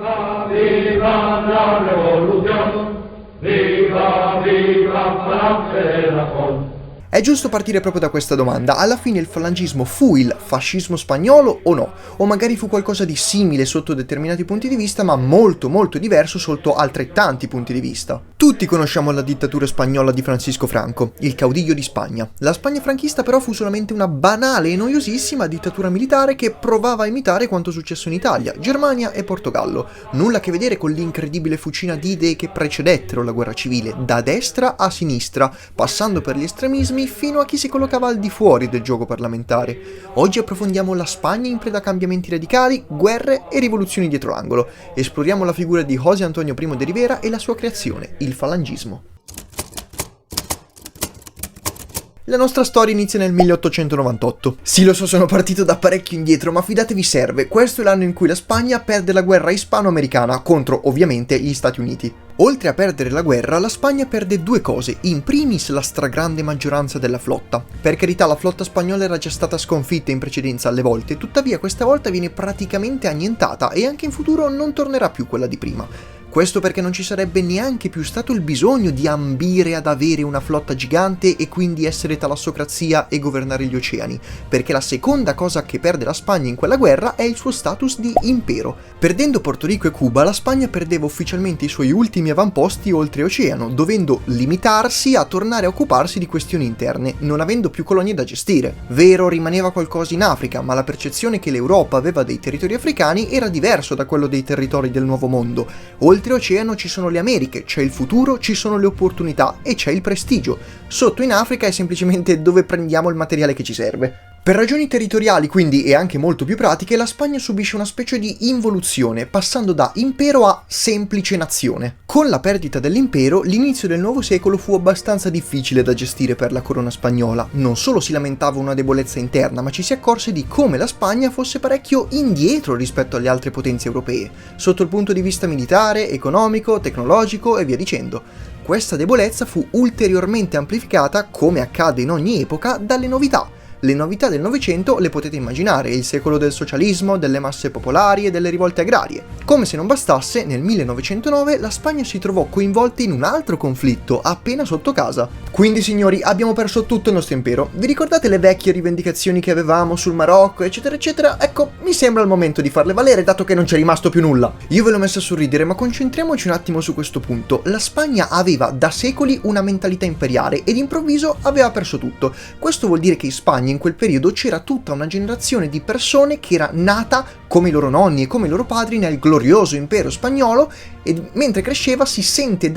Viva, viva la revolución, viva, viva Francia de la Pol. È giusto partire proprio da questa domanda: alla fine il falangismo fu il fascismo spagnolo o no? O magari fu qualcosa di simile sotto determinati punti di vista, ma molto molto diverso sotto altrettanti punti di vista? Tutti conosciamo la dittatura spagnola di Francisco Franco, il caudillo di Spagna. La Spagna franchista però fu solamente una banale e noiosissima dittatura militare che provava a imitare quanto successo in Italia, Germania e Portogallo. Nulla a che vedere con l'incredibile fucina di idee che precedettero la guerra civile, da destra a sinistra, passando per gli estremismi fino a chi si collocava al di fuori del gioco parlamentare. Oggi approfondiamo la Spagna in preda a cambiamenti radicali, guerre e rivoluzioni dietro l'angolo. Esploriamo la figura di José Antonio Primo de Rivera e la sua creazione, il falangismo. La nostra storia inizia nel 1898. Sì, lo so, sono partito da parecchio indietro, ma fidatevi, serve. Questo è l'anno in cui la Spagna perde la guerra ispano-americana contro, ovviamente, gli Stati Uniti. Oltre a perdere la guerra, la Spagna perde due cose: in primis la stragrande maggioranza della flotta. Per carità, la flotta spagnola era già stata sconfitta in precedenza alle volte, tuttavia questa volta viene praticamente annientata e anche in futuro non tornerà più quella di prima. Questo perché non ci sarebbe neanche più stato il bisogno di ambire ad avere una flotta gigante e quindi essere talassocrazia e governare gli oceani, perché la seconda cosa che perde la Spagna in quella guerra è il suo status di impero. Perdendo Porto Rico e Cuba, la Spagna perdeva ufficialmente i suoi ultimi avamposti oltreoceano, dovendo limitarsi a tornare a occuparsi di questioni interne, non avendo più colonie da gestire. Vero, rimaneva qualcosa in Africa, ma la percezione che l'Europa aveva dei territori africani era diverso da quello dei territori del Nuovo Mondo. Oltreoceano ci sono le Americhe, c'è il futuro, ci sono le opportunità e c'è il prestigio. Sotto in Africa è semplicemente dove prendiamo il materiale che ci serve. Per ragioni territoriali, quindi, e anche molto più pratiche, la Spagna subisce una specie di involuzione, passando da impero a semplice nazione. Con la perdita dell'impero, l'inizio del nuovo secolo fu abbastanza difficile da gestire per la corona spagnola. Non solo si lamentava una debolezza interna, ma ci si accorse di come la Spagna fosse parecchio indietro rispetto alle altre potenze europee, sotto il punto di vista militare, economico, tecnologico e via dicendo. Questa debolezza fu ulteriormente amplificata, come accade in ogni epoca, dalle novità. Le novità del Novecento le potete immaginare: il secolo del socialismo, delle masse popolari e delle rivolte agrarie. Come se non bastasse, nel 1909 la Spagna si trovò coinvolta in un altro conflitto appena sotto casa. Quindi, signori, abbiamo perso tutto il nostro impero. Vi ricordate le vecchie rivendicazioni che avevamo sul Marocco, eccetera eccetera? Ecco, mi sembra il momento di farle valere, dato che non c'è rimasto più nulla. Io ve l'ho messa a sorridere, ma concentriamoci un attimo su questo punto. La Spagna aveva da secoli una mentalità imperiale ed improvviso aveva perso tutto. Questo vuol dire che in Spagna in quel periodo c'era tutta una generazione di persone che era nata come i loro nonni e come i loro padri nel glorioso impero spagnolo, e mentre cresceva si sente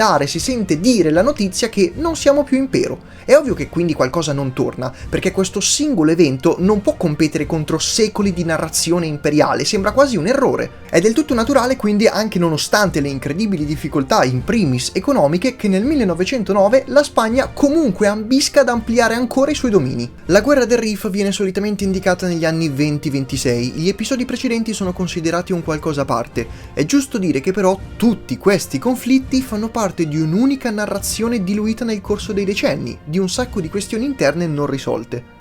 dire la notizia che non siamo più impero. È ovvio che quindi qualcosa non torna, perché questo singolo evento non può competere contro secoli di narrazione imperiale, sembra quasi un errore. È del tutto naturale quindi, anche nonostante le incredibili difficoltà in primis economiche, che nel 1909 la Spagna comunque ambisca ad ampliare ancora i suoi domini. La guerra del Rif viene solitamente indicata negli anni 20-26, gli episodi precedenti sono considerati un qualcosa a parte. È giusto dire che però tutti questi conflitti fanno parte di un'unica narrazione diluita nel corso dei decenni, di un sacco di questioni interne non risolte.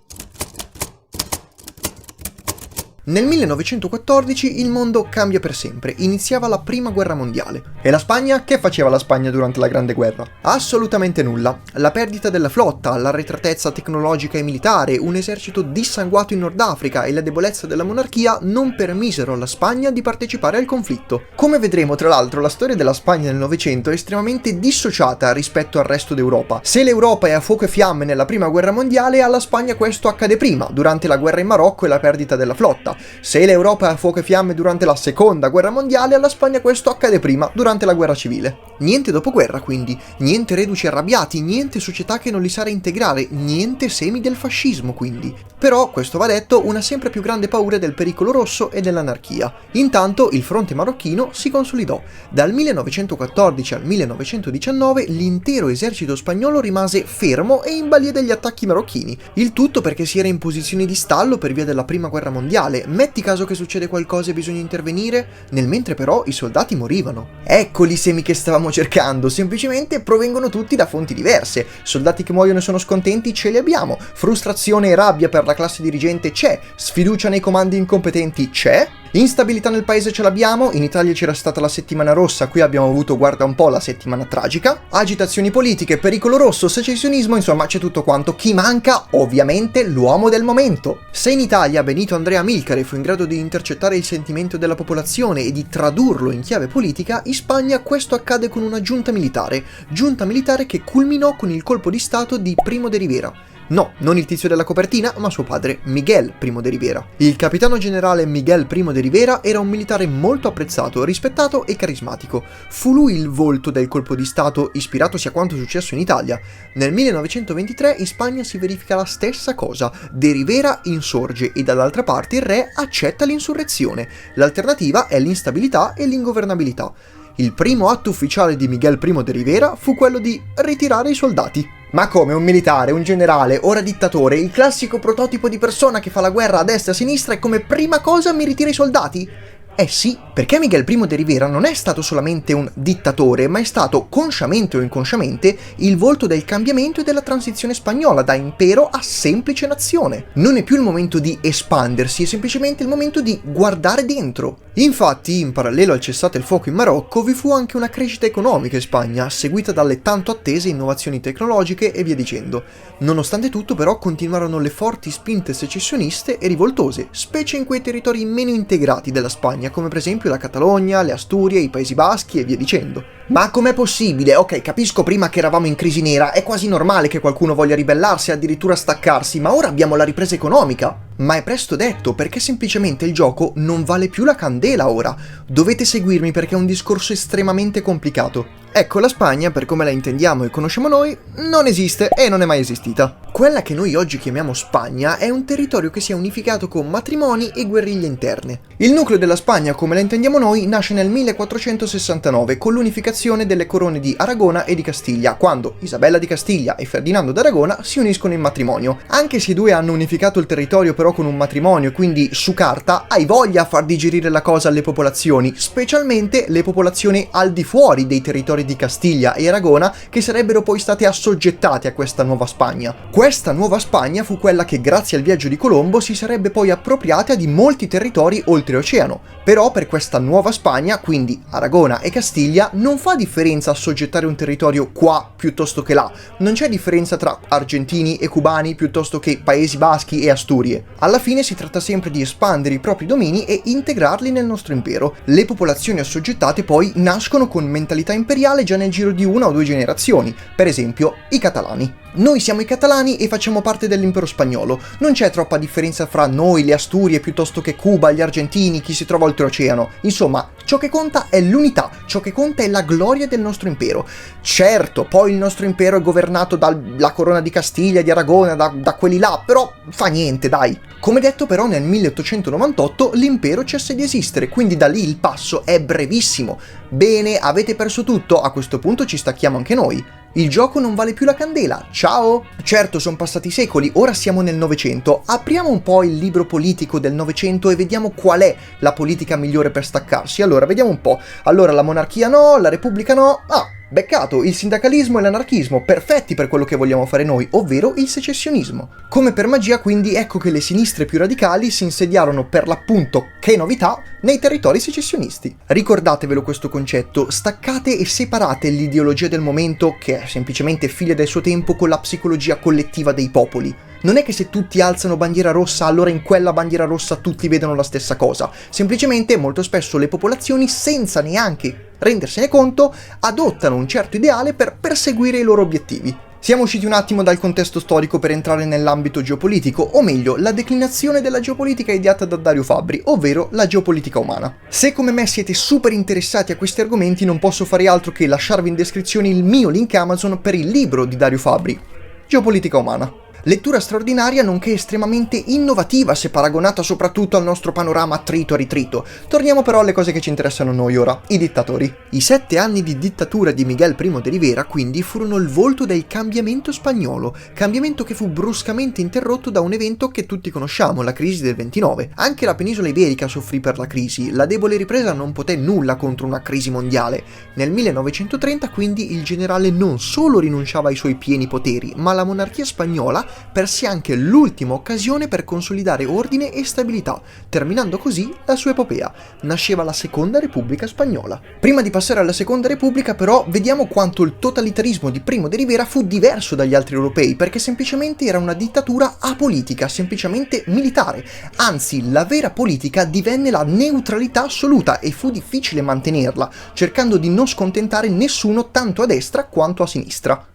Nel 1914 il mondo cambia per sempre, iniziava la prima guerra mondiale. E la Spagna? Che faceva la Spagna durante la Grande Guerra? Assolutamente nulla. La perdita della flotta, l'arretratezza tecnologica e militare, un esercito dissanguato in Nord Africa e la debolezza della monarchia non permisero alla Spagna di partecipare al conflitto. Come vedremo, tra l'altro, la storia della Spagna nel Novecento è estremamente dissociata rispetto al resto d'Europa. Se l'Europa è a fuoco e fiamme nella prima guerra mondiale, alla Spagna questo accade prima, durante la guerra in Marocco e la perdita della flotta. Se l'Europa è a fuoco e fiamme durante la seconda guerra mondiale, alla Spagna questo accade prima, durante la guerra civile. Niente dopoguerra quindi, niente reduci arrabbiati, niente società che non li sa reintegrare, niente semi del fascismo quindi. Però, questo va detto, una sempre più grande paura del pericolo rosso e dell'anarchia. Intanto il fronte marocchino si consolidò. Dal 1914 al 1919 l'intero esercito spagnolo rimase fermo e in balia degli attacchi marocchini. Il tutto perché si era in posizione di stallo per via della prima guerra mondiale, perché metti caso che succede qualcosa e bisogna intervenire, nel mentre però i soldati morivano. Eccoli i semi che stavamo cercando, semplicemente provengono tutti da fonti diverse. Soldati che muoiono e sono scontenti ce li abbiamo, frustrazione e rabbia per la classe dirigente c'è, sfiducia nei comandi incompetenti c'è, instabilità nel paese ce l'abbiamo, in Italia c'era stata la settimana rossa, qui abbiamo avuto, guarda un po', la settimana tragica, agitazioni politiche, pericolo rosso, secessionismo, insomma c'è tutto quanto. Chi manca? Ovviamente l'uomo del momento. Se in Italia Benito Andrea Amilcare fu in grado di intercettare il sentimento della popolazione e di tradurlo in chiave politica, in Spagna questo accade con una giunta militare che culminò con il colpo di stato di Primo de Rivera. No, non il tizio della copertina, ma suo padre, Miguel Primo de Rivera. Il capitano generale Miguel Primo de Rivera era un militare molto apprezzato, rispettato e carismatico. Fu lui il volto del colpo di stato, ispiratosi a quanto successo in Italia. Nel 1923 in Spagna si verifica la stessa cosa. De Rivera insorge e dall'altra parte il re accetta l'insurrezione. L'alternativa è l'instabilità e l'ingovernabilità. Il primo atto ufficiale di Miguel Primo de Rivera fu quello di ritirare i soldati. Ma come, un militare, un generale, ora dittatore, il classico prototipo di persona che fa la guerra a destra e a sinistra e come prima cosa mi ritira i soldati? Eh sì, perché Miguel Primo de Rivera non è stato solamente un dittatore, ma è stato, consciamente o inconsciamente, il volto del cambiamento e della transizione spagnola da impero a semplice nazione. Non è più il momento di espandersi, è semplicemente il momento di guardare dentro. Infatti, in parallelo al cessate il fuoco in Marocco, vi fu anche una crescita economica in Spagna, seguita dalle tanto attese innovazioni tecnologiche e via dicendo. Nonostante tutto, però, continuarono le forti spinte secessioniste e rivoltose, specie in quei territori meno integrati della Spagna, come per esempio la Catalogna, le Asturie, i Paesi Baschi e via dicendo. Ma com'è possibile? Ok, capisco prima che eravamo in crisi nera, è quasi normale che qualcuno voglia ribellarsi e addirittura staccarsi, ma ora abbiamo la ripresa economica. Ma è presto detto, perché semplicemente il gioco non vale più la candela ora. Dovete seguirmi perché è un discorso estremamente complicato. Ecco, la Spagna, per come la intendiamo e conosciamo noi, non esiste e non è mai esistita. Quella che noi oggi chiamiamo Spagna è un territorio che si è unificato con matrimoni e guerriglie interne. Il nucleo della Spagna, come la intendiamo noi, nasce nel 1469 con l'unificazione delle corone di Aragona e di Castiglia, quando Isabella di Castiglia e Ferdinando d'Aragona si uniscono in matrimonio. Anche se i due hanno unificato il territorio però con un matrimonio, quindi su carta, hai voglia a far digerire la cosa alle popolazioni, specialmente le popolazioni al di fuori dei territori di Castiglia e Aragona che sarebbero poi state assoggettate a questa nuova Spagna. Questa nuova Spagna fu quella che grazie al viaggio di Colombo si sarebbe poi appropriata di molti territori oltreoceano. Però per questa nuova Spagna, quindi Aragona e Castiglia, non fa differenza assoggettare un territorio qua piuttosto che là. Non c'è differenza tra argentini e cubani piuttosto che Paesi Baschi e Asturie. Alla fine si tratta sempre di espandere i propri domini e integrarli nel nostro impero. Le popolazioni assoggettate poi nascono con mentalità imperiale già nel giro di 1 o 2 generazioni, per esempio i catalani. Noi siamo i catalani e facciamo parte dell'impero spagnolo. Non c'è troppa differenza fra noi, le Asturie, piuttosto che Cuba, gli argentini, chi si trova oltreoceano. Insomma, ciò che conta è l'unità, ciò che conta è la gloria del nostro impero. Certo, poi il nostro impero è governato dalla corona di Castiglia, di Aragona, da quelli là, però fa niente, dai. Come detto però nel 1898 l'impero cessa di esistere, quindi da lì il passo è brevissimo. Bene, avete perso tutto, a questo punto ci stacchiamo anche noi. Il gioco non vale più la candela, ciao! Certo, sono passati secoli, ora siamo nel Novecento. Apriamo un po' il libro politico del Novecento e vediamo qual è la politica migliore per staccarsi. Allora, vediamo un po'. Allora, la monarchia no, la repubblica no. Ah, beccato, il sindacalismo e l'anarchismo, perfetti per quello che vogliamo fare noi, ovvero il secessionismo. Come per magia, quindi, ecco che le sinistre più radicali si insediarono per l'appunto, che novità, nei territori secessionisti. Ricordatevelo questo concetto, staccate e separate l'ideologia del momento, che è semplicemente figlia del suo tempo, con la psicologia collettiva dei popoli. Non è che se tutti alzano bandiera rossa, allora in quella bandiera rossa tutti vedono la stessa cosa. Semplicemente, molto spesso le popolazioni, senza neanche rendersene conto, adottano un certo ideale per perseguire i loro obiettivi. Siamo usciti un attimo dal contesto storico per entrare nell'ambito geopolitico, o meglio, la declinazione della geopolitica ideata da Dario Fabbri, ovvero la geopolitica umana. Se come me siete super interessati a questi argomenti, non posso fare altro che lasciarvi in descrizione il mio link Amazon per il libro di Dario Fabbri, Geopolitica umana. Lettura straordinaria nonché estremamente innovativa se paragonata soprattutto al nostro panorama trito a ritrito. Torniamo però alle cose che ci interessano a noi ora, i dittatori. I 7 anni di dittatura di Miguel I de Rivera quindi furono il volto del cambiamento spagnolo, cambiamento che fu bruscamente interrotto da un evento che tutti conosciamo, la crisi del 29. Anche la penisola iberica soffrì per la crisi, la debole ripresa non poté nulla contro una crisi mondiale. Nel 1930 quindi il generale non solo rinunciava ai suoi pieni poteri, ma la monarchia spagnola perse anche l'ultima occasione per consolidare ordine e stabilità, terminando così la sua epopea. Nasceva la Seconda Repubblica Spagnola. Prima di passare alla Seconda Repubblica però vediamo quanto il totalitarismo di Primo de Rivera fu diverso dagli altri europei, perché semplicemente era una dittatura apolitica, semplicemente militare. Anzi, la vera politica divenne la neutralità assoluta e fu difficile mantenerla, cercando di non scontentare nessuno tanto a destra quanto a sinistra.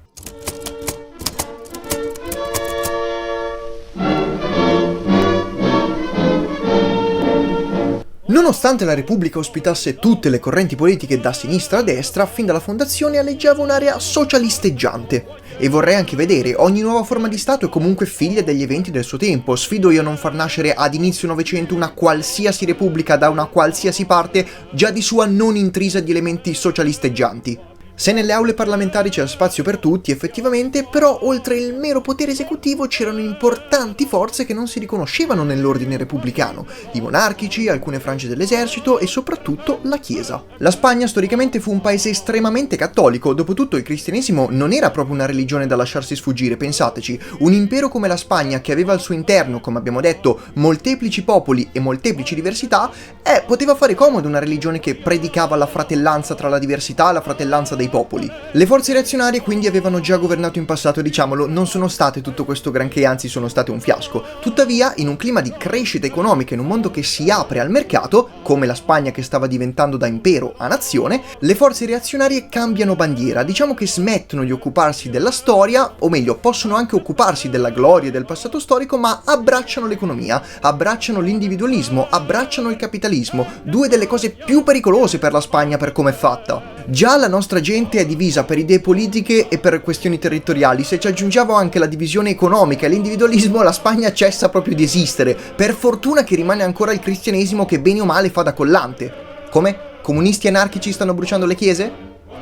Nonostante la Repubblica ospitasse tutte le correnti politiche da sinistra a destra, fin dalla fondazione aleggiava un'area socialisteggiante. E vorrei anche vedere, ogni nuova forma di Stato è comunque figlia degli eventi del suo tempo. Sfido io a non far nascere ad inizio Novecento una qualsiasi repubblica da una qualsiasi parte, già di sua non intrisa di elementi socialisteggianti. Se nelle aule parlamentari c'era spazio per tutti, effettivamente, però oltre il mero potere esecutivo c'erano importanti forze che non si riconoscevano nell'ordine repubblicano, i monarchici, alcune frange dell'esercito e soprattutto la Chiesa. La Spagna storicamente fu un paese estremamente cattolico, dopotutto il cristianesimo non era proprio una religione da lasciarsi sfuggire, pensateci, un impero come la Spagna che aveva al suo interno, come abbiamo detto, molteplici popoli e molteplici diversità, poteva fare comodo una religione che predicava la fratellanza tra la diversità, la fratellanza dei popoli. Le forze reazionarie quindi avevano già governato in passato, diciamolo, non sono state tutto questo granché, anzi sono state un fiasco. Tuttavia, in un clima di crescita economica, in un mondo che si apre al mercato, come la Spagna che stava diventando da impero a nazione, le forze reazionarie cambiano bandiera, diciamo che smettono di occuparsi della storia, o meglio, possono anche occuparsi della gloria del passato storico, ma abbracciano l'economia, abbracciano l'individualismo, abbracciano il capitalismo, due delle cose più pericolose per la Spagna per come è fatta. Già la nostra gente è divisa per idee politiche e per questioni territoriali, se ci aggiungiamo anche la divisione economica e l'individualismo, la Spagna cessa proprio di esistere. Per fortuna che rimane ancora il cristianesimo che bene o male fa da collante. Come? Comunisti e anarchici stanno bruciando le chiese?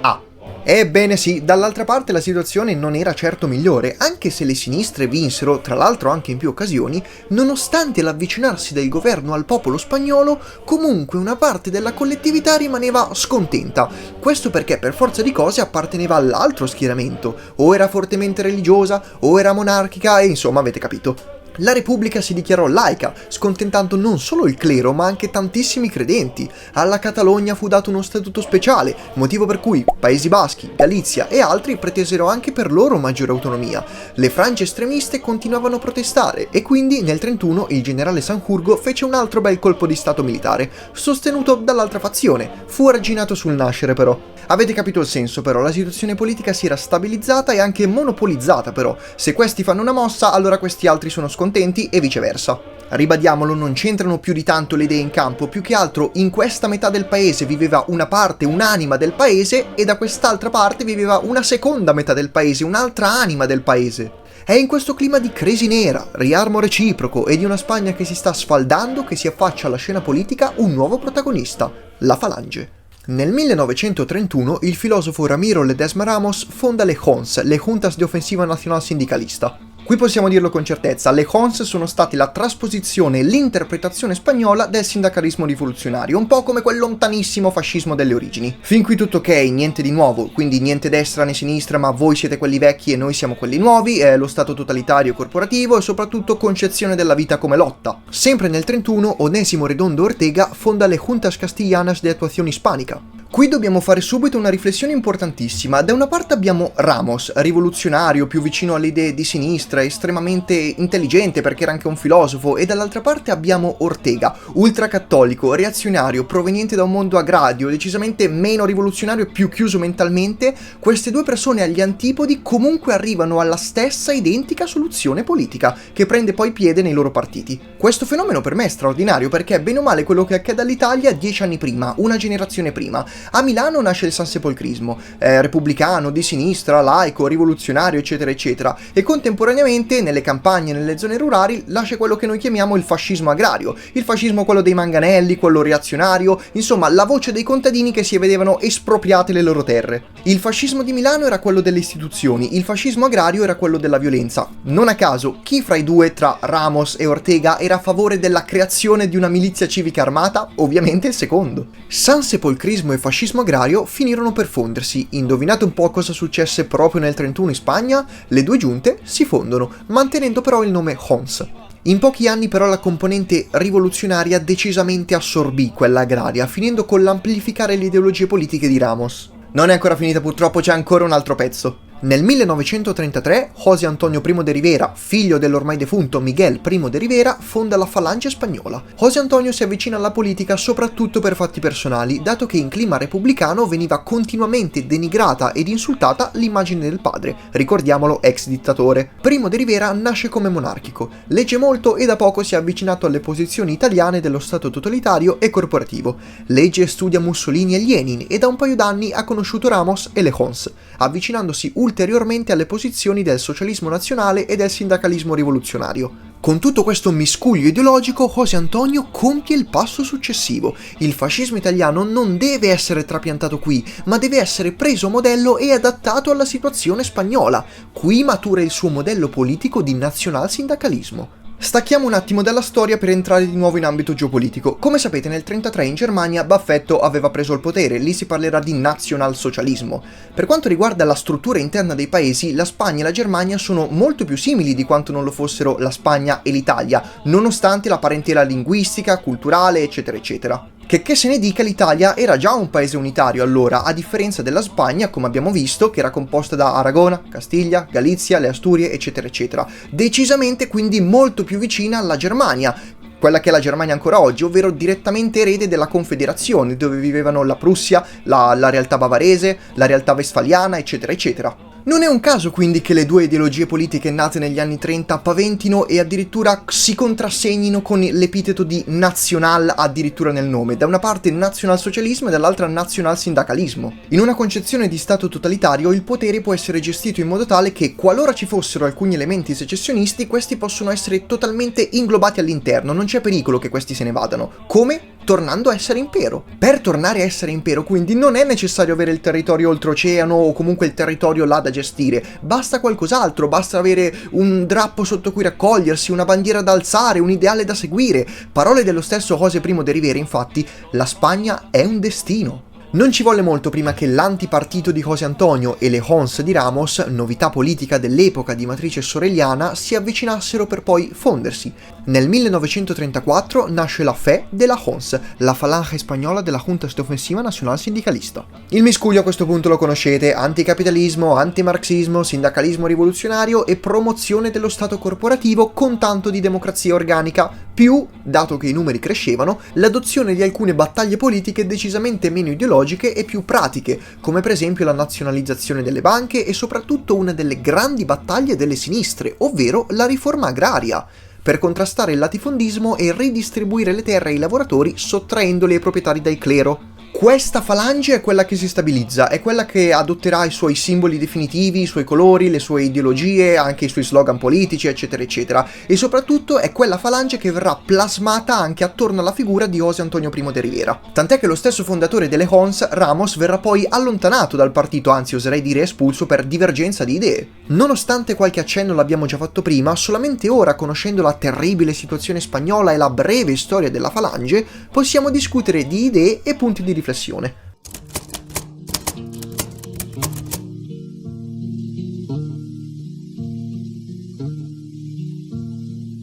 Ah. Ebbene sì, dall'altra parte la situazione non era certo migliore, anche se le sinistre vinsero, tra l'altro anche in più occasioni, nonostante l'avvicinarsi del governo al popolo spagnolo, comunque una parte della collettività rimaneva scontenta. Questo perché per forza di cose apparteneva all'altro schieramento, o era fortemente religiosa, o era monarchica e insomma avete capito. La Repubblica si dichiarò laica, scontentando non solo il clero ma anche tantissimi credenti. Alla Catalogna fu dato uno statuto speciale, motivo per cui Paesi Baschi, Galizia e altri pretesero anche per loro maggiore autonomia. Le frange estremiste continuavano a protestare e quindi nel 31 il generale Sanjurjo fece un altro bel colpo di stato militare, sostenuto dall'altra fazione. Fu arginato sul nascere però. Avete capito il senso però, la situazione politica si era stabilizzata e anche monopolizzata però. Se questi fanno una mossa, allora questi altri sono scontenti e viceversa. Ribadiamolo, non c'entrano più di tanto le idee in campo, più che altro in questa metà del paese viveva una parte, un'anima del paese e da quest'altra parte viveva una seconda metà del paese, un'altra anima del paese. È in questo clima di crisi nera, riarmo reciproco e di una Spagna che si sta sfaldando che si affaccia alla scena politica un nuovo protagonista, la Falange. Nel 1931 il filosofo Ramiro Ledesma Ramos fonda le JONS, le Juntas de Ofensiva Nacional Sindicalista. Qui possiamo dirlo con certezza, le JONS sono state la trasposizione e l'interpretazione spagnola del sindacalismo rivoluzionario, un po' come quel lontanissimo fascismo delle origini. Fin qui tutto ok, niente di nuovo, quindi niente destra né sinistra, ma voi siete quelli vecchi e noi siamo quelli nuovi, è lo stato totalitario corporativo e soprattutto concezione della vita come lotta. Sempre nel 31 Onésimo Redondo Ortega fonda le Juntas Castellanas de Actuación Hispánica. Qui dobbiamo fare subito una riflessione importantissima. Da una parte abbiamo Ramos, rivoluzionario, più vicino alle idee di sinistra, estremamente intelligente perché era anche un filosofo, e dall'altra parte abbiamo Ortega, ultracattolico, reazionario, proveniente da un mondo agrario, decisamente meno rivoluzionario e più chiuso mentalmente. Queste due persone agli antipodi comunque arrivano alla stessa identica soluzione politica, che prende poi piede nei loro partiti. Questo fenomeno per me è straordinario perché bene o male quello che accade all'Italia 10 anni prima, una generazione prima. A Milano nasce il sansepolcrismo, repubblicano, di sinistra, laico, rivoluzionario, eccetera eccetera, e contemporaneamente nelle campagne e nelle zone rurali nasce quello che noi chiamiamo il fascismo agrario, il fascismo quello dei manganelli, quello reazionario, insomma la voce dei contadini che si vedevano espropriate le loro terre. Il fascismo di Milano era quello delle istituzioni, il fascismo agrario era quello della violenza. Non a caso, chi fra i due, tra Ramos e Ortega, era a favore della creazione di una milizia civica armata? Ovviamente il secondo. Sansepolcrismo e fascismo agrario finirono per fondersi. Indovinate un po' cosa successe proprio nel 31 in Spagna? Le due giunte si fondono, mantenendo però il nome Hons. In pochi anni però la componente rivoluzionaria decisamente assorbì quella agraria, finendo con l'amplificare le ideologie politiche di Ramos. Non è ancora finita purtroppo, c'è ancora un altro pezzo. Nel 1933 José Antonio I de Rivera, figlio dell'ormai defunto Miguel I de Rivera, fonda la Falange Spagnola. José Antonio si avvicina alla politica soprattutto per fatti personali, dato che in clima repubblicano veniva continuamente denigrata ed insultata l'immagine del padre, ricordiamolo ex dittatore. Primo de Rivera nasce come monarchico, legge molto e da poco si è avvicinato alle posizioni italiane dello Stato totalitario e corporativo. Legge e studia Mussolini e Lenin e da un paio d'anni ha conosciuto Ramos e le Hons, avvicinandosi ulteriormente alle posizioni del socialismo nazionale e del sindacalismo rivoluzionario. Con tutto questo miscuglio ideologico, José Antonio compie il passo successivo. Il fascismo italiano non deve essere trapiantato qui, ma deve essere preso modello e adattato alla situazione spagnola. Qui matura il suo modello politico di nazionalsindacalismo. Stacchiamo un attimo dalla storia per entrare di nuovo in ambito geopolitico. Come sapete, nel 1933 in Germania Baffetto aveva preso il potere, lì si parlerà di nazionalsocialismo. Per quanto riguarda la struttura interna dei paesi, la Spagna e la Germania sono molto più simili di quanto non lo fossero la Spagna e l'Italia, nonostante la parentela linguistica, culturale, eccetera eccetera. Che se ne dica, l'Italia era già un paese unitario allora, a differenza della Spagna, come abbiamo visto, che era composta da Aragona, Castiglia, Galizia, le Asturie, eccetera eccetera. Decisamente quindi molto più vicina alla Germania, quella che è la Germania ancora oggi, ovvero direttamente erede della Confederazione, dove vivevano la Prussia, la realtà bavarese, la realtà westfaliana, eccetera eccetera. Non è un caso quindi che le due ideologie politiche nate negli anni 30 paventino e addirittura si contrassegnino con l'epiteto di nazional addirittura nel nome, da una parte nazionalsocialismo e dall'altra nazionalsindacalismo. In una concezione di Stato totalitario il potere può essere gestito in modo tale che, qualora ci fossero alcuni elementi secessionisti, questi possono essere totalmente inglobati all'interno, non c'è pericolo che questi se ne vadano. Come? Tornando a essere impero. Per tornare a essere impero, quindi, non è necessario avere il territorio oltreoceano o comunque il territorio là da gestire, basta qualcos'altro, basta avere un drappo sotto cui raccogliersi, una bandiera da alzare, un ideale da seguire. Parole dello stesso José I de Rivera, infatti: la Spagna è un destino. Non ci volle molto prima che l'antipartito di José Antonio e le Hons di Ramos, novità politica dell'epoca di matrice soreliana, si avvicinassero per poi fondersi. Nel 1934 nasce la FE della Hons, la Falange Spagnola della Junta de Ofensiva Nacional Sindicalista. Il miscuglio a questo punto lo conoscete: anticapitalismo, antimarxismo, sindacalismo rivoluzionario e promozione dello Stato corporativo con tanto di democrazia organica, più, dato che i numeri crescevano, l'adozione di alcune battaglie politiche decisamente meno ideologiche e più pratiche, come per esempio la nazionalizzazione delle banche e soprattutto una delle grandi battaglie delle sinistre, ovvero la riforma agraria, per contrastare il latifondismo e ridistribuire le terre ai lavoratori sottraendole ai proprietari dal clero. Questa falange è quella che si stabilizza, è quella che adotterà i suoi simboli definitivi, i suoi colori, le sue ideologie, anche i suoi slogan politici, eccetera eccetera, e soprattutto è quella falange che verrà plasmata anche attorno alla figura di José Antonio I de Rivera. Tant'è che lo stesso fondatore delle Hons, Ramos, verrà poi allontanato dal partito, anzi oserei dire espulso, per divergenza di idee. Nonostante qualche accenno l'abbiamo già fatto prima, solamente ora, conoscendo la terribile situazione spagnola e la breve storia della falange, possiamo discutere di idee e punti di riflessione.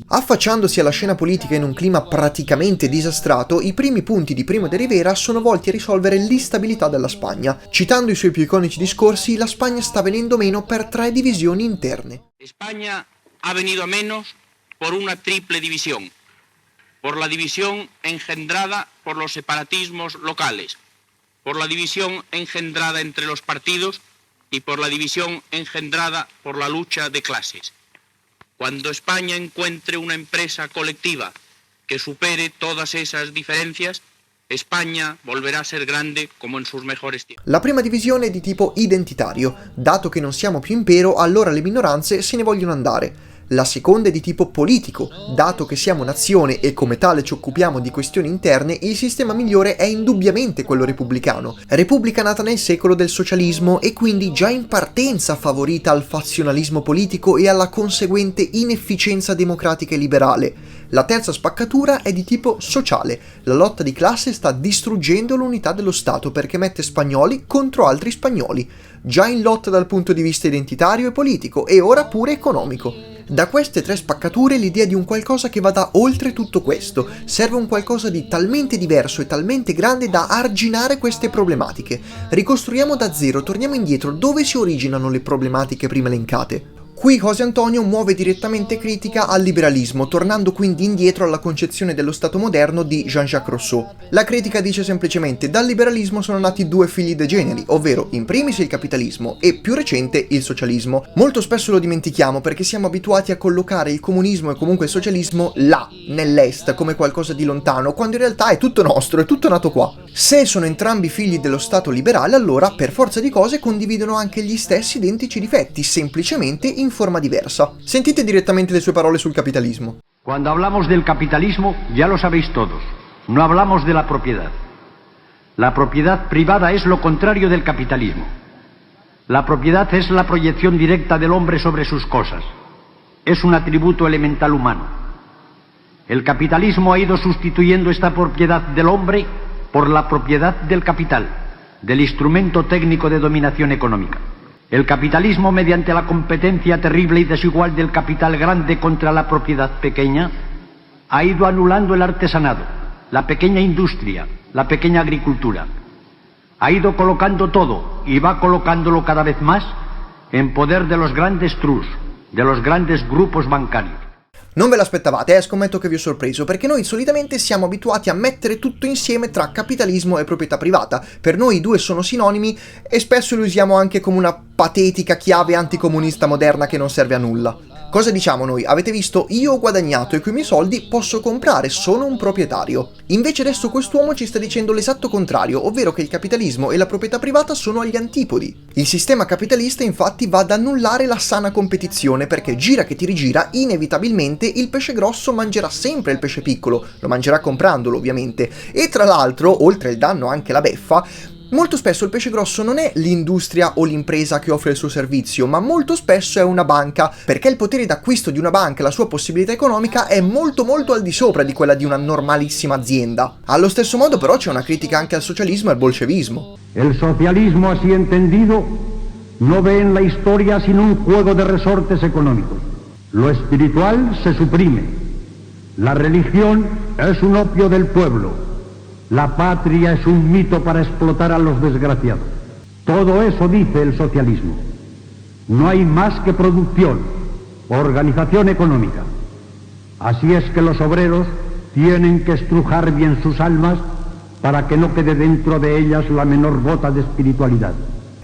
Affacciandosi alla scena politica in un clima praticamente disastrato, i primi punti di Primo de Rivera sono volti a risolvere l'instabilità della Spagna. Citando i suoi più iconici discorsi, la Spagna sta venendo meno per 3 divisioni interne. España ha venido a menos por una triple división. Por la división engendrada por los separatismos locales, por la división engendrada entre los partidos y por la división engendrada por la lucha de clases. Cuando España encuentre una empresa colectiva que supere todas esas diferencias, España volverá a ser grande como en sus mejores tiempos. La prima divisione è di tipo identitario, dato che non siamo più impero, allora le minoranze se ne vogliono andare. La seconda è di tipo politico, dato che siamo nazione e come tale ci occupiamo di questioni interne, il sistema migliore è indubbiamente quello repubblicano. Repubblica nata nel secolo del socialismo e quindi già in partenza favorita al fazionalismo politico e alla conseguente inefficienza democratica e liberale. La terza spaccatura è di tipo sociale. La lotta di classe sta distruggendo l'unità dello Stato perché mette spagnoli contro altri spagnoli, già in lotta dal punto di vista identitario e politico e ora pure economico. Da queste tre spaccature l'idea di un qualcosa che vada oltre tutto questo. Serve un qualcosa di talmente diverso e talmente grande da arginare queste problematiche. Ricostruiamo da zero, torniamo indietro, dove si originano le problematiche prima elencate. Qui José Antonio muove direttamente critica al liberalismo, tornando quindi indietro alla concezione dello Stato moderno di Jean-Jacques Rousseau. La critica dice semplicemente: dal liberalismo sono nati due figli degeneri, ovvero in primis il capitalismo e più recente il socialismo. Molto spesso lo dimentichiamo perché siamo abituati a collocare il comunismo e comunque il socialismo là, nell'est, come qualcosa di lontano, quando in realtà è tutto nostro, è tutto nato qua. Se sono entrambi figli dello Stato liberale, allora per forza di cose condividono anche gli stessi identici difetti, semplicemente in forma diversa. Sentite direttamente le sue parole sul capitalismo. Cuando hablamos del capitalismo, ya lo sabéis todos, no hablamos de la propiedad. La propiedad privada es lo contrario del capitalismo. La propiedad es la proyección directa del hombre sobre sus cosas. Es un atributo elemental humano. El capitalismo ha ido sustituyendo esta propiedad del hombre por la propiedad del capital, del instrumento técnico de dominación económica. El capitalismo, mediante la competencia terrible y desigual del capital grande contra la propiedad pequeña, ha ido anulando el artesanado, la pequeña industria, la pequeña agricultura. Ha ido colocando todo y va colocándolo cada vez más en poder de los grandes trust, de los grandes grupos bancarios. Non ve l'aspettavate, scommetto che vi ho sorpreso, perché noi solitamente siamo abituati a mettere tutto insieme tra capitalismo e proprietà privata. Per noi i due sono sinonimi e spesso li usiamo anche come una patetica chiave anticomunista moderna che non serve a nulla. Cosa diciamo noi? Avete visto? Io ho guadagnato e coi miei soldi posso comprare, sono un proprietario. Invece adesso quest'uomo ci sta dicendo l'esatto contrario, ovvero che il capitalismo e la proprietà privata sono agli antipodi. Il sistema capitalista infatti va ad annullare la sana competizione perché gira che ti rigira, inevitabilmente il pesce grosso mangerà sempre il pesce piccolo, lo mangerà comprandolo ovviamente, e tra l'altro, oltre il danno anche la beffa, molto spesso il pesce grosso non è l'industria o l'impresa che offre il suo servizio, ma molto spesso è una banca, perché il potere d'acquisto di una banca e la sua possibilità economica è molto al di sopra di quella di una normalissima azienda. Allo stesso modo però c'è una critica anche al socialismo e al bolchevismo. El socialismo así entendido no ve en la historia sino un juego de resortes económicos. Lo espiritual se suprime. La religión es un opio del pueblo. La patria es un mito para explotar a los desgraciados. Todo eso dice el socialismo. No hay más que producción, organización económica. Así es que los obreros tienen que estrujar bien sus almas para que no quede dentro de ellas la menor gota de espiritualidad.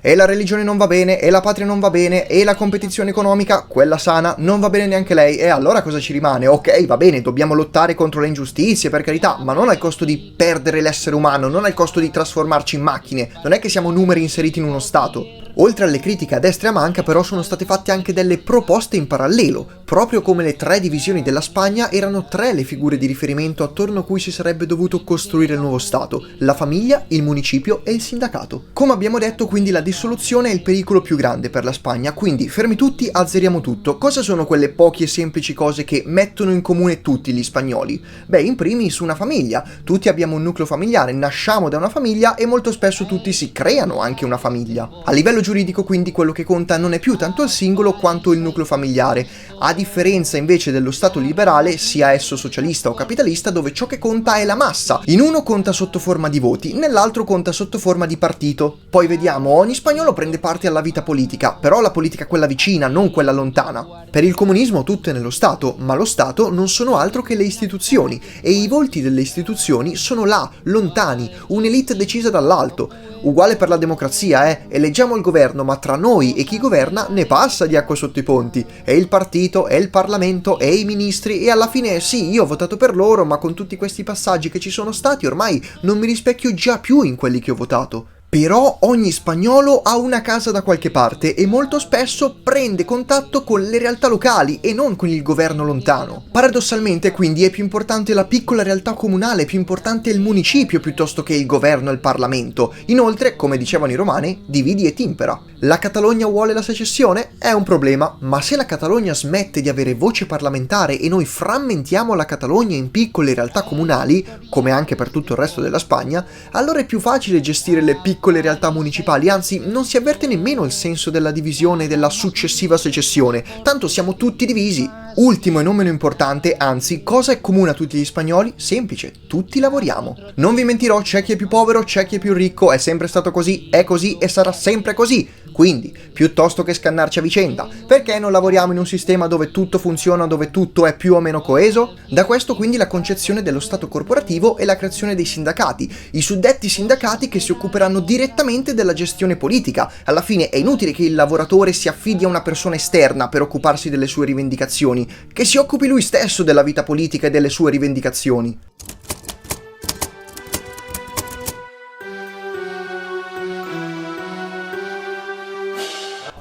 E la religione non va bene, e la patria non va bene, e la competizione economica, quella sana, non va bene neanche lei. E allora cosa ci rimane? Ok, va bene, dobbiamo lottare contro le ingiustizie, per carità, ma non al costo di perdere l'essere umano, non al costo di trasformarci in macchine. Non è che siamo numeri inseriti in uno stato. Oltre alle critiche a destra e a manca, però, sono state fatte anche delle proposte in parallelo. Proprio come le tre divisioni della Spagna, erano tre le figure di riferimento attorno a cui si sarebbe dovuto costruire il nuovo Stato: la famiglia, il municipio e il sindacato. Come abbiamo detto, quindi, la dissoluzione è il pericolo più grande per la Spagna, quindi fermi tutti, azzeriamo tutto. Cosa sono quelle poche e semplici cose che mettono in comune tutti gli spagnoli? Beh, in primis una famiglia. Tutti abbiamo un nucleo familiare, nasciamo da una famiglia e molto spesso tutti si creano anche una famiglia. A livello giuridico, quindi, quello che conta non è più tanto il singolo quanto il nucleo familiare, a differenza invece dello Stato liberale, sia esso socialista o capitalista, dove ciò che conta è la massa. In uno conta sotto forma di voti, nell'altro conta sotto forma di partito. Poi vediamo, ogni spagnolo prende parte alla vita politica, però la politica quella vicina, non quella lontana. Per il comunismo tutto è nello Stato, ma lo Stato non sono altro che le istituzioni, e i volti delle istituzioni sono là, lontani, un'elite decisa dall'alto. Uguale per la democrazia, eleggiamo il governo governo, ma tra noi e chi governa ne passa di acqua sotto i ponti. È il partito, è il Parlamento, è i ministri e alla fine sì, io ho votato per loro, ma con tutti questi passaggi che ci sono stati ormai non mi rispecchio già più in quelli che ho votato. Però ogni spagnolo ha una casa da qualche parte e molto spesso prende contatto con le realtà locali e non con il governo lontano. Paradossalmente quindi è più importante la piccola realtà comunale, è più importante il municipio piuttosto che il governo e il Parlamento. Inoltre, come dicevano i romani, dividi et impera. La Catalogna vuole la secessione? È un problema, ma se la Catalogna smette di avere voce parlamentare e noi frammentiamo la Catalogna in piccole realtà comunali, come anche per tutto il resto della Spagna, allora è più facile gestire le piccole realtà municipali, anzi non si avverte nemmeno il senso della divisione e della successiva secessione, tanto siamo tutti divisi. Ultimo e non meno importante, anzi, cosa è comune a tutti gli spagnoli? Semplice, tutti lavoriamo. Non vi mentirò, c'è chi è più povero, c'è chi è più ricco, è sempre stato così, è così e sarà sempre così. Quindi, piuttosto che scannarci a vicenda, perché non lavoriamo in un sistema dove tutto funziona, dove tutto è più o meno coeso? Da questo quindi la concezione dello Stato corporativo e la creazione dei sindacati, i suddetti sindacati che si occuperanno direttamente della gestione politica. Alla fine è inutile che il lavoratore si affidi a una persona esterna per occuparsi delle sue rivendicazioni, che si occupi lui stesso della vita politica e delle sue rivendicazioni.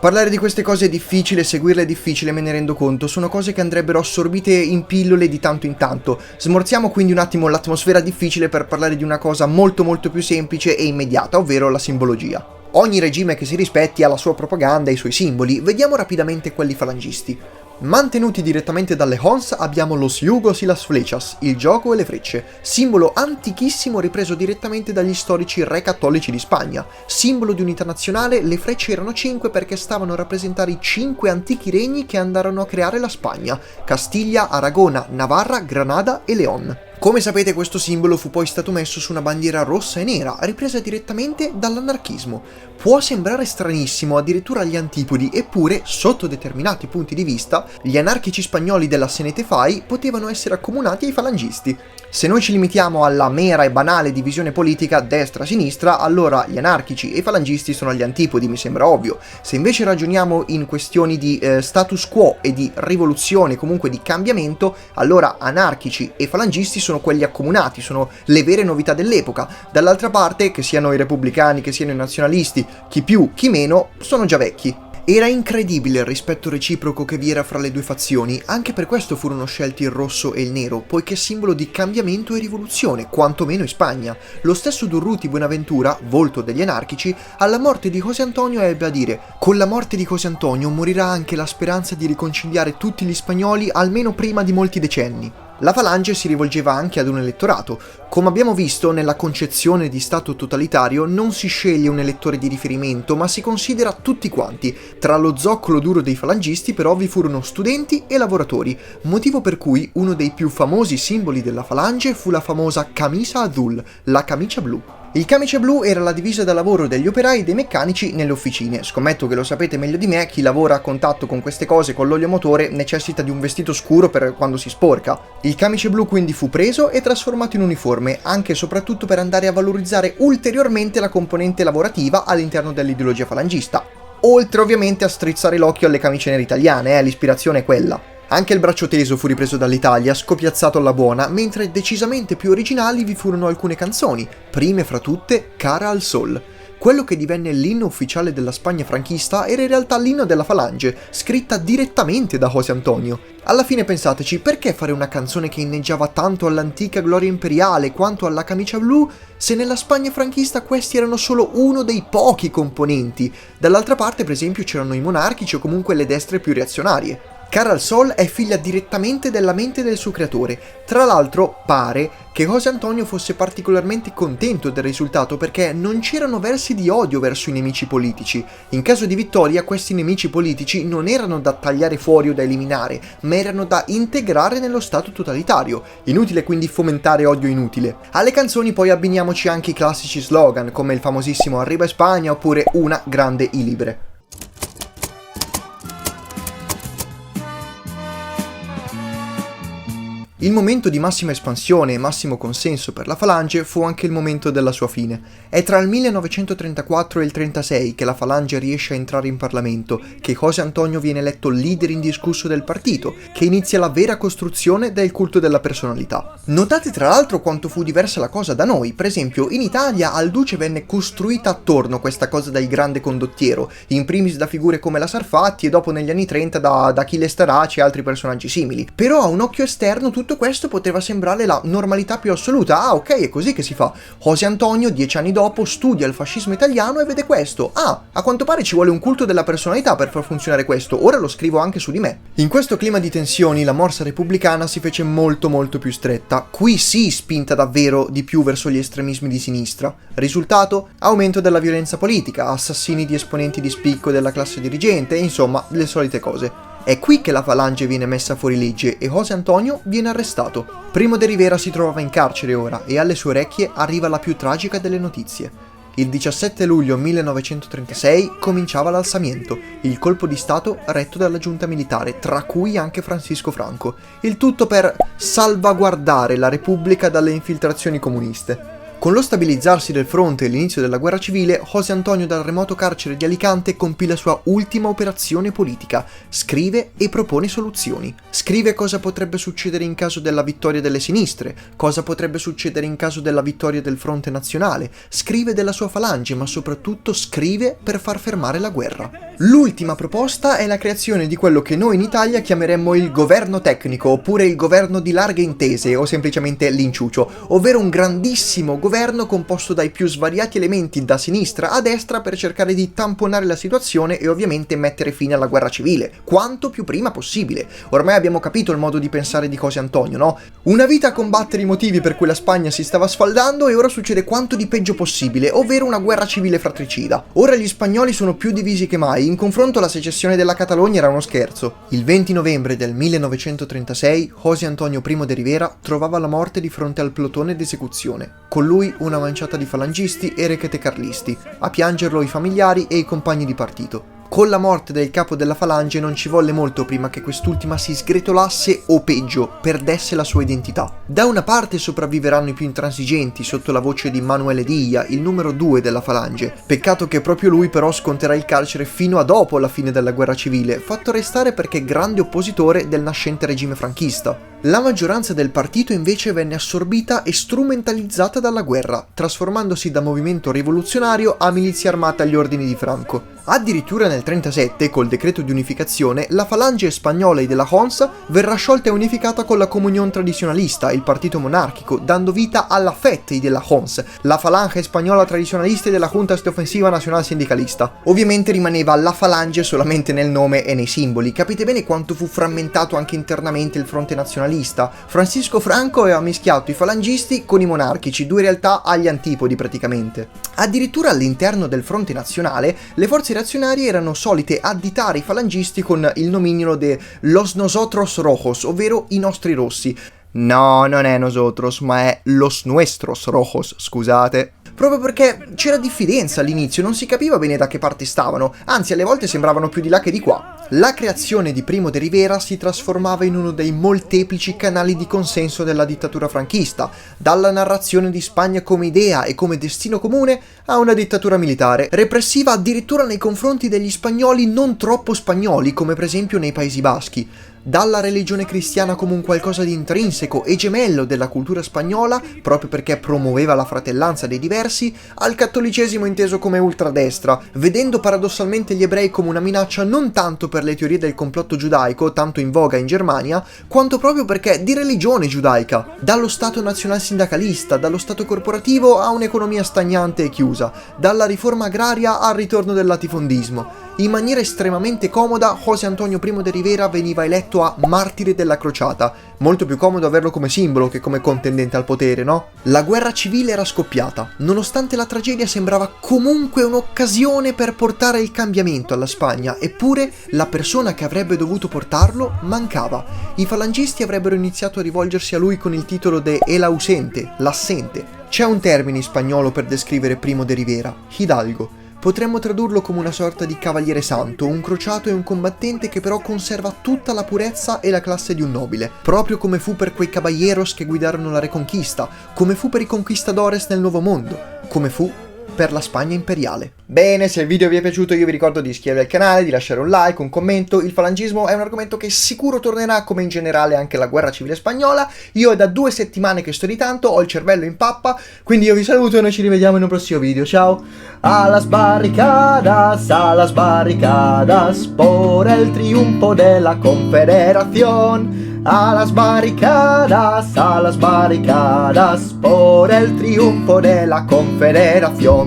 Parlare di queste cose è difficile, seguirle è difficile, me ne rendo conto, sono cose che andrebbero assorbite in pillole di tanto in tanto. Smorziamo quindi un attimo l'atmosfera difficile per parlare di una cosa molto più semplice e immediata, ovvero la simbologia. Ogni regime che si rispetti ha la sua propaganda e i suoi simboli, vediamo rapidamente quelli falangisti. Mantenuti direttamente dalle Hons abbiamo los yugos y las flechas, il gioco e le frecce, simbolo antichissimo ripreso direttamente dagli storici re cattolici di Spagna. Simbolo di unità nazionale, le frecce erano 5 perché stavano a rappresentare i 5 antichi regni che andarono a creare la Spagna: Castiglia, Aragona, Navarra, Granada e León. Come sapete, questo simbolo fu poi stato messo su una bandiera rossa e nera, ripresa direttamente dall'anarchismo. Può sembrare stranissimo, addirittura agli antipodi, eppure, sotto determinati punti di vista, gli anarchici spagnoli della Senete Fai potevano essere accomunati ai falangisti. Se noi ci limitiamo alla mera e banale divisione politica destra-sinistra, allora gli anarchici e i falangisti sono agli antipodi, mi sembra ovvio. Se invece ragioniamo in questioni di status quo e di rivoluzione, comunque di cambiamento, allora anarchici e falangisti sono quelli accomunati, sono le vere novità dell'epoca. Dall'altra parte, che siano i repubblicani, che siano i nazionalisti, chi più, chi meno, sono già vecchi. Era incredibile il rispetto reciproco che vi era fra le due fazioni, anche per questo furono scelti il rosso e il nero, poiché simbolo di cambiamento e rivoluzione, quantomeno in Spagna. Lo stesso Durruti Buenaventura, volto degli anarchici, alla morte di José Antonio ebbe a dire: «Con la morte di José Antonio morirà anche la speranza di riconciliare tutti gli spagnoli almeno prima di molti decenni». La Falange si rivolgeva anche ad un elettorato. Come abbiamo visto, nella concezione di Stato totalitario non si sceglie un elettore di riferimento, ma si considera tutti quanti. Tra lo zoccolo duro dei falangisti però vi furono studenti e lavoratori, motivo per cui uno dei più famosi simboli della Falange fu la famosa camisa azul, la camicia blu. Il camice blu era la divisa da lavoro degli operai e dei meccanici nelle officine. Scommetto che lo sapete meglio di me, chi lavora a contatto con queste cose, con l'olio motore, necessita di un vestito scuro per quando si sporca. Il camice blu quindi fu preso e trasformato in uniforme, anche e soprattutto per andare a valorizzare ulteriormente la componente lavorativa all'interno dell'ideologia falangista. Oltre ovviamente a strizzare l'occhio alle camicie nere italiane, l'ispirazione è quella. Anche il braccio teso fu ripreso dall'Italia, scopiazzato alla buona, mentre decisamente più originali vi furono alcune canzoni, prime fra tutte Cara al Sol. Quello che divenne l'inno ufficiale della Spagna franchista era in realtà l'inno della Falange, scritta direttamente da José Antonio. Alla fine pensateci, perché fare una canzone che inneggiava tanto all'antica gloria imperiale quanto alla camicia blu, se nella Spagna franchista questi erano solo uno dei pochi componenti? Dall'altra parte, per esempio, c'erano i monarchici o comunque le destre più reazionarie. Cara al Sol è figlia direttamente della mente del suo creatore. Tra l'altro, pare che José Antonio fosse particolarmente contento del risultato perché non c'erano versi di odio verso i nemici politici. In caso di vittoria, questi nemici politici non erano da tagliare fuori o da eliminare, ma erano da integrare nello stato totalitario. Inutile quindi fomentare odio inutile. Alle canzoni poi abbiniamoci anche i classici slogan, come il famosissimo Arriba Spagna oppure Una grande y libre. Il momento di massima espansione e massimo consenso per la Falange fu anche il momento della sua fine. È tra il 1934 e il 36 che la Falange riesce a entrare in Parlamento, che José Antonio viene eletto leader indiscusso del partito, che inizia la vera costruzione del culto della personalità. Notate tra l'altro quanto fu diversa la cosa da noi. Per esempio, in Italia al duce venne costruita attorno questa cosa del grande condottiero, in primis da figure come la Sarfatti e dopo negli anni 30 da Achille Starace e altri personaggi simili. Però a un occhio esterno tutto questo poteva sembrare la normalità più assoluta. Ah, ok, è così che si fa. José Antonio 10 anni dopo studia il fascismo italiano e vede questo. Ah, a quanto pare ci vuole un culto della personalità per far funzionare questo, ora lo scrivo anche su di me. In questo clima di tensioni la morsa repubblicana si fece molto più stretta, qui sì spinta davvero di più verso gli estremismi di sinistra. Risultato? Aumento della violenza politica, assassini di esponenti di spicco della classe dirigente, insomma le solite cose. È qui che la Falange viene messa fuori legge e José Antonio viene arrestato. Primo de Rivera si trovava in carcere ora e alle sue orecchie arriva la più tragica delle notizie. Il 17 luglio 1936 cominciava l'alzamiento, il colpo di stato retto dalla giunta militare, tra cui anche Francisco Franco. Il tutto per salvaguardare la Repubblica dalle infiltrazioni comuniste. Con lo stabilizzarsi del fronte e l'inizio della guerra civile, José Antonio dal remoto carcere di Alicante compì la sua ultima operazione politica, scrive e propone soluzioni. Scrive cosa potrebbe succedere in caso della vittoria delle sinistre, cosa potrebbe succedere in caso della vittoria del fronte nazionale, scrive della sua Falange, ma soprattutto scrive per far fermare la guerra. L'ultima proposta è la creazione di quello che noi in Italia chiameremmo il governo tecnico, oppure il governo di larghe intese, o semplicemente l'inciucio, ovvero un grandissimo governo composto dai più svariati elementi da sinistra a destra per cercare di tamponare la situazione e ovviamente mettere fine alla guerra civile, quanto più prima possibile. Ormai abbiamo capito il modo di pensare di José Antonio, no? Una vita a combattere i motivi per cui la Spagna si stava sfaldando e ora succede quanto di peggio possibile, ovvero una guerra civile fratricida. Ora gli spagnoli sono più divisi che mai, in confronto la secessione della Catalogna era uno scherzo. Il 20 novembre del 1936 José Antonio I de Rivera trovava la morte di fronte al plotone d'esecuzione. Con lui una manciata di falangisti e rechetecarlisti, a piangerlo i familiari e i compagni di partito. Con la morte del capo della Falange non ci volle molto prima che quest'ultima si sgretolasse o peggio, perdesse la sua identità. Da una parte sopravviveranno i più intransigenti sotto la voce di Manuel Edilla, il numero 2 della Falange. Peccato che proprio lui però sconterà il carcere fino a dopo la fine della guerra civile, fatto restare perché grande oppositore del nascente regime franchista. La maggioranza del partito invece venne assorbita e strumentalizzata dalla guerra, trasformandosi da movimento rivoluzionario a milizia armata agli ordini di Franco. Addirittura nel 1937, col decreto di unificazione, la Falange spagnola della Hons verrà sciolta e unificata con la Comunión Tradicionalista, il partito monarchico, dando vita alla FET della Hons, la Falange spagnola tradizionalista della Juntas de Ofensiva Nacional Sindicalista. Ovviamente rimaneva la Falange solamente nel nome e nei simboli. Capite bene quanto fu frammentato anche internamente il fronte nazionalista. Francisco Franco aveva mischiato i falangisti con i monarchici, due realtà agli antipodi praticamente. Addirittura all'interno del fronte nazionale, le forze reazionarie erano solite additare i falangisti con il nomignolo de Los Nosotros Rojos, ovvero i nostri rossi. No, non è nosotros, ma è Los Nuestros Rojos, scusate. Proprio perché c'era diffidenza all'inizio, non si capiva bene da che parte stavano, anzi alle volte sembravano più di là che di qua. La creazione di Primo de Rivera si trasformava in uno dei molteplici canali di consenso della dittatura franchista, dalla narrazione di Spagna come idea e come destino comune a una dittatura militare, repressiva addirittura nei confronti degli spagnoli non troppo spagnoli, come per esempio nei Paesi Baschi. Dalla religione cristiana come un qualcosa di intrinseco e gemello della cultura spagnola, proprio perché promuoveva la fratellanza dei diversi, al cattolicesimo inteso come ultradestra, vedendo paradossalmente gli ebrei come una minaccia non tanto per le teorie del complotto giudaico, tanto in voga in Germania, quanto proprio perché di religione giudaica. Dallo stato nazional-sindacalista, dallo stato corporativo a un'economia stagnante e chiusa, dalla riforma agraria al ritorno del latifondismo. In maniera estremamente comoda, José Antonio I de Rivera veniva eletto a martire della crociata. Molto più comodo averlo come simbolo che come contendente al potere, no? La guerra civile era scoppiata. Nonostante la tragedia sembrava comunque un'occasione per portare il cambiamento alla Spagna, eppure la persona che avrebbe dovuto portarlo mancava. I falangisti avrebbero iniziato a rivolgersi a lui con il titolo de El ausente, l'assente. C'è un termine in spagnolo per descrivere Primo de Rivera, hidalgo. Potremmo tradurlo come una sorta di cavaliere santo, un crociato e un combattente che però conserva tutta la purezza e la classe di un nobile, proprio come fu per quei caballeros che guidarono la Reconquista, come fu per i conquistadores nel Nuovo Mondo, come fu per la Spagna imperiale. Bene, se il video vi è piaciuto io vi ricordo di iscrivervi al canale, di lasciare un like, un commento. Il falangismo è un argomento che sicuro tornerà, come in generale anche la guerra civile spagnola. Io è da 2 settimane che sto di tanto, ho il cervello in pappa, quindi io vi saluto e noi ci rivediamo in un prossimo video. Ciao! A las barricadas, por el triunfo de la Confederación. A las barricadas, por el triunfo de la Confederación.